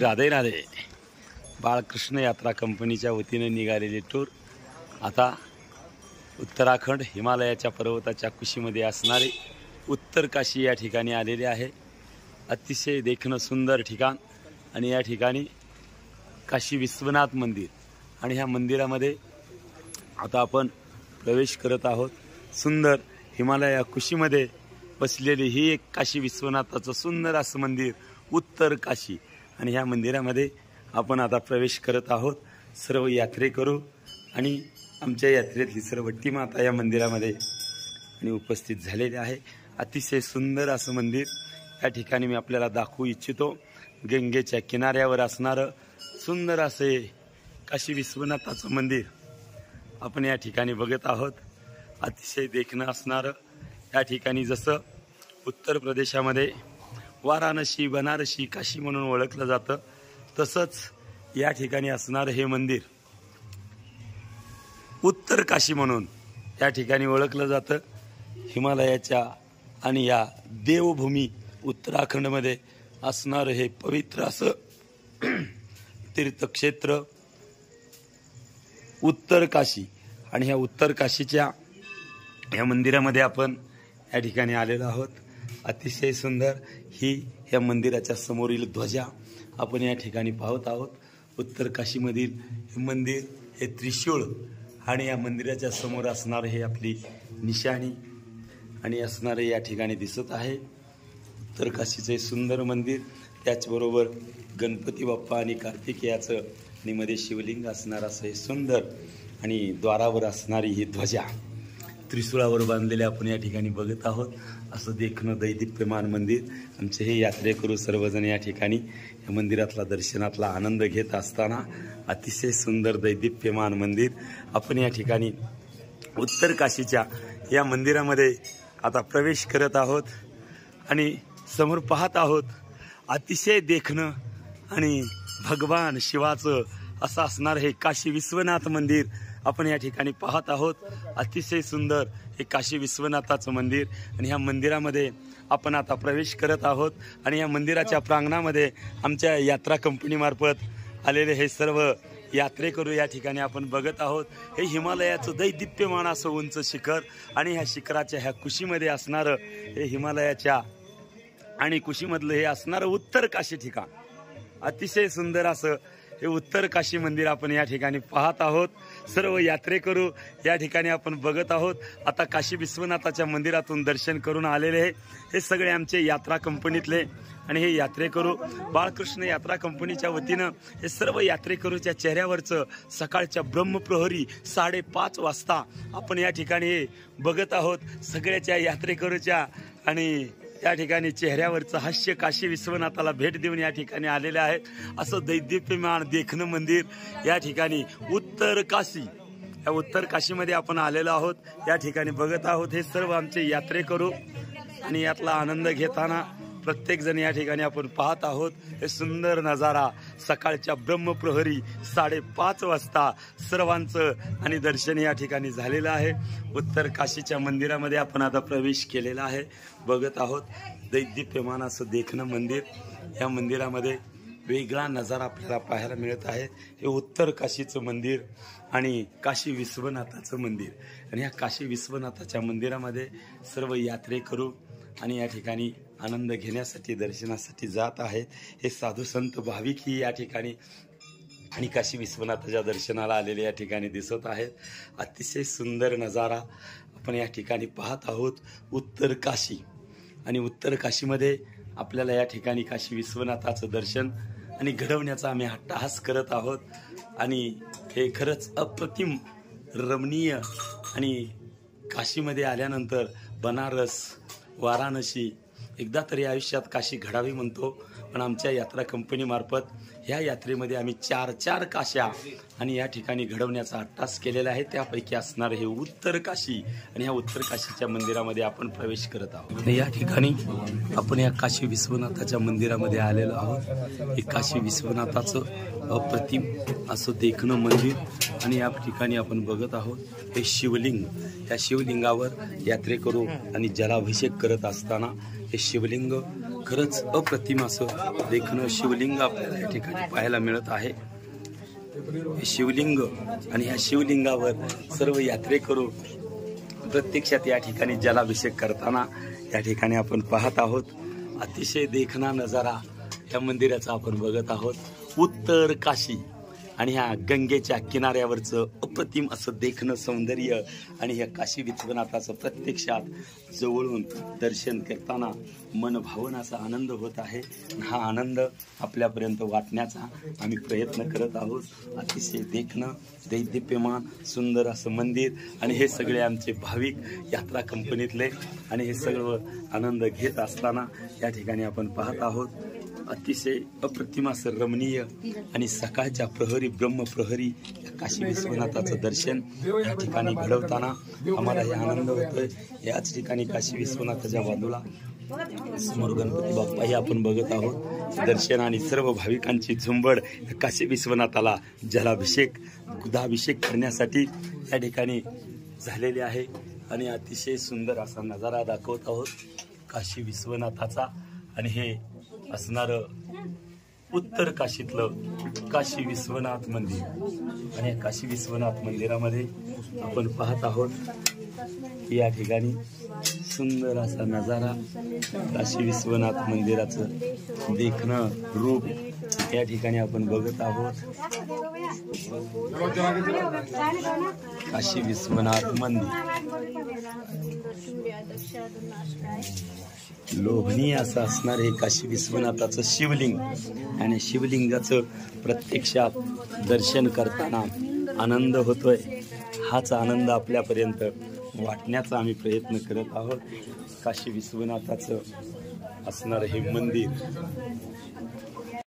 राधे राधे. बाळकृष्ण यात्रा कंपनीच्या वतीने निघालेली टूर आता उत्तराखंड हिमालयाच्या पर्वताच्या कुशीमध्ये असणारे उत्तर काशी या ठिकाणी आलेले आहे. अतिशय देखणं सुंदर ठिकाण आणि या ठिकाणी काशी विश्वनाथ मंदिर आणि ह्या मंदिरामध्ये आता आपण प्रवेश करत आहोत. सुंदर हिमालया कुशीमध्ये बसलेली ही एक काशी विश्वनाथाचं सुंदर असं मंदिर उत्तर काशी आणि ह्या मंदिरामध्ये आपण आता प्रवेश करत आहोत. सर्व यात्रेकरू आणि आमच्या यात्रेतली सर्व टीम आता या मंदिरामध्ये आणि उपस्थित झालेले आहे. अतिशय सुंदर असं मंदिर या ठिकाणी मी आपल्याला दाखवू इच्छितो. गंगेच्या किनाऱ्यावर असणारं सुंदर असे काशी विश्वनाथाचं मंदिर आपण या ठिकाणी बघत आहोत. अतिशय देखणं असणारं या ठिकाणी जसं उत्तर प्रदेशामध्ये वाराणसी बनारसी काशी म्हणून ओळखलं जातं तसंच या ठिकाणी असणारं हे मंदिर उत्तर काशी म्हणून या ठिकाणी ओळखलं जातं. हिमालयाच्या आणि या देवभूमी उत्तराखंडमध्ये असणारं हे पवित्र असं तीर्थक्षेत्र उत्तर काशी आणि ह्या उत्तर काशीच्या या मंदिरामध्ये आपण या ठिकाणी आलेलो आहोत. अतिशय सुंदर ही या मंदिराच्या समोरील ध्वजा आपण या ठिकाणी पाहत आहोत. उत्तर काशीमधील हे मंदिर हे त्रिशूळ आणि या मंदिराच्या समोर असणारं हे आपली निशाणी आणि असणारे या ठिकाणी दिसत आहे. उत्तर काशीचे सुंदर मंदिर, त्याचबरोबर गणपती बाप्पा आणि कार्तिकेयाचं आणि मध्ये शिवलिंग असणारं असं हे सुंदर आणि द्वारावर असणारी ही ध्वजा त्रिशूळावर बांधलेले आपण या ठिकाणी बघत आहोत. असं देखणं दैदिप्यमान मंदिर. आमचे हे यात्रेकरू सर्वजण या ठिकाणी या मंदिरातला दर्शनातला आनंद घेत असताना अतिशय सुंदर दैदिप्यमान मंदिर आपण या ठिकाणी उत्तर काशीच्या या मंदिरामध्ये आता प्रवेश करत आहोत आणि समोर पाहत आहोत. अतिशय देखणं आणि भगवान शिवाचं असं असणार हे काशी विश्वनाथ मंदिर आपण या ठिकाणी पाहत आहोत. अतिशय सुंदर हे काशी विश्वनाथाचं मंदिर आणि ह्या मंदिरामध्ये आपण आता प्रवेश करत आहोत आणि या मंदिराच्या प्रांगणामध्ये आमच्या यात्रा कंपनीमार्फत आलेले हे सर्व यात्रेकरू या ठिकाणी आपण बघत आहोत. हे हिमालयाचं दैदिप्यमान असं उंच शिखर आणि ह्या शिखराच्या ह्या कुशीमध्ये असणारं हे हिमालयाच्या आणि कुशीमधलं हे असणारं उत्तर काशी ठिकाण. अतिशय सुंदर असं हे उत्तर काशी मंदिर आपण या ठिकाणी पाहत आहोत. सर्व यात्रेकरू या ठिकाणी आपण बघत आहोत. आता काशी विश्वनाथाच्या मंदिरातून दर्शन करून आलेले हे सगळे आमचे यात्रा कंपनीतले आणि हे यात्रेकरू बाळकृष्ण यात्रा कंपनीच्या वतीनं हे सर्व यात्रेकरूच्या चेहऱ्यावरचं सकाळच्या ब्रह्मप्रहरी 5:30 वाजता आपण या ठिकाणी हे बघत आहोत. सगळ्याच्या यात्रेकरूच्या आणि या ठिकाणी चेहऱ्यावरचं हास्य काशी विश्वनाथाला भेट देऊन या ठिकाणी आलेले आहेत. असं दैदिप्यमान देखणं मंदिर या ठिकाणी उत्तर काशी या उत्तर काशीमध्ये आपण आलेलो आहोत. या ठिकाणी बघत आहोत हे सर्व आमचे यात्रेकरू आणि यातला आनंद घेताना प्रत्येक जण या ठिकाणी आपण पाहत आहोत. हे सुंदर नजारा सकाळच्या ब्रह्मप्रहरी 5:30 वाजता सर्वांचं आणि दर्शन या ठिकाणी झालेलं आहे. उत्तर काशीच्या मंदिरामध्ये आपण आता प्रवेश केलेला आहे. बघत आहोत दैदिप्यमान असं देखणं मंदिर. या मंदिरामध्ये वेगळा नजारा आपल्याला पाहायला मिळत आहे. हे उत्तर काशीचं मंदिर आणि काशी विश्वनाथाचं मंदिर आणि ह्या काशी विश्वनाथाच्या मंदिरामध्ये सर्व यात्रेकरू आणि या ठिकाणी आनंद घेण्यासाठी दर्शनासाठी जात आहेत. हे साधू संत भाविकही या ठिकाणी आणि काशी विश्वनाथाच्या दर्शनाला आलेले या ठिकाणी दिसत आहेत. अतिशय सुंदर नजारा आपण या ठिकाणी पाहत आहोत. उत्तर काशी आणि उत्तर काशीमध्ये आपल्याला या ठिकाणी काशी विश्वनाथाचं दर्शन आणि घडवण्याचा आम्ही अट्टहास करत आहोत आणि हे खरंच अप्रतिम रमणीय आणि काशीमध्ये आल्यानंतर बनारस वाराणसी एकदा तरी आयुष्यात काशी घडावी म्हणतो. पण आमच्या यात्रा कंपनीमार्फत ह्या यात्रेमध्ये आम्ही 4 काश्या आणि या ठिकाणी घडवण्याचा अट्टास केलेला आहे, त्यापैकी असणार हे उत्तर काशी. आणि ह्या उत्तर काशीच्या मंदिरामध्ये आपण प्रवेश करत आहोत. या ठिकाणी आपण या काशी विश्वनाथाच्या मंदिरामध्ये आलेलो आहोत. हे काशी विश्वनाथाचं अप्रतिम असं देखणं मंदिर. आणि या ठिकाणी आपण बघत आहोत हे शिवलिंग. या शिवलिंगावर यात्रेकरू आणि जलाभिषेक करत असताना हे शिवलिंग खरंच अप्रतिम असं देखणं शिवलिंग आपल्याला या ठिकाणी पाहायला मिळत आहे. हे शिवलिंग आणि ह्या शिवलिंगावर सर्व यात्रेकरू प्रत्यक्षात या ठिकाणी जलाभिषेक करताना या ठिकाणी आपण पाहत आहोत. अतिशय देखणा नजारा या मंदिराचा आपण बघत आहोत. उत्तर काशी आणि ह्या गंगेच्या किनाऱ्यावरचं अप्रतिम असं देखणं सौंदर्य आणि ह्या काशी विश्वनाथाचं प्रत्यक्षात जवळून दर्शन करताना मनभावन असा आनंद होत आहे. हा आनंद आपल्यापर्यंत वाटण्याचा आम्ही प्रयत्न करत आहोत. अतिशय देखणं दैदिप्यमान सुंदर असं मंदिर आणि हे सगळे आमचे भाविक यात्रा कंपनीतले आणि हे सर्व आनंद घेत असताना या ठिकाणी आपण पाहत आहोत. अतिशय अप्रतिम असं रमणीय आणि सकाळच्या प्रहरी ब्रह्मप्रहरी काशी विश्वनाथाचं दर्शन या ठिकाणी घडवताना आम्हाला हे आनंद होतोय. याच ठिकाणी काशी विश्वनाथाच्या बाजूला समोर गणपती बाप्पा हे आपण बघत आहोत. दर्शन आणि सर्व भाविकांची झुंबड काशी विश्वनाथाला जलाभिषेक दुधाभिषेक करण्यासाठी या ठिकाणी झालेले आहे. आणि अतिशय सुंदर असा नजारा दाखवत आहोत काशी विश्वनाथाचा. आणि हे असणारं उत्तर काशीतलं काशी विश्वनाथ मंदिर. आणि या काशी विश्वनाथ मंदिरामध्ये आपण पाहत आहोत या ठिकाणी सुंदर असा नजारा काशी विश्वनाथ मंदिराचं देखणं रूप या ठिकाणी आपण बघत आहोत. काशी विश्वनाथ मंदिर लोभनीय असं असणार हे काशी विश्वनाथाचं शिवलिंग. आणि शिवलिंगाचं प्रत्यक्षात दर्शन करताना आनंद होतोय. हाच आनंद आपल्यापर्यंत वाटण्याचा आम्ही प्रयत्न करत आहोत. काशी विश्वनाथाचं असणार हे मंदिर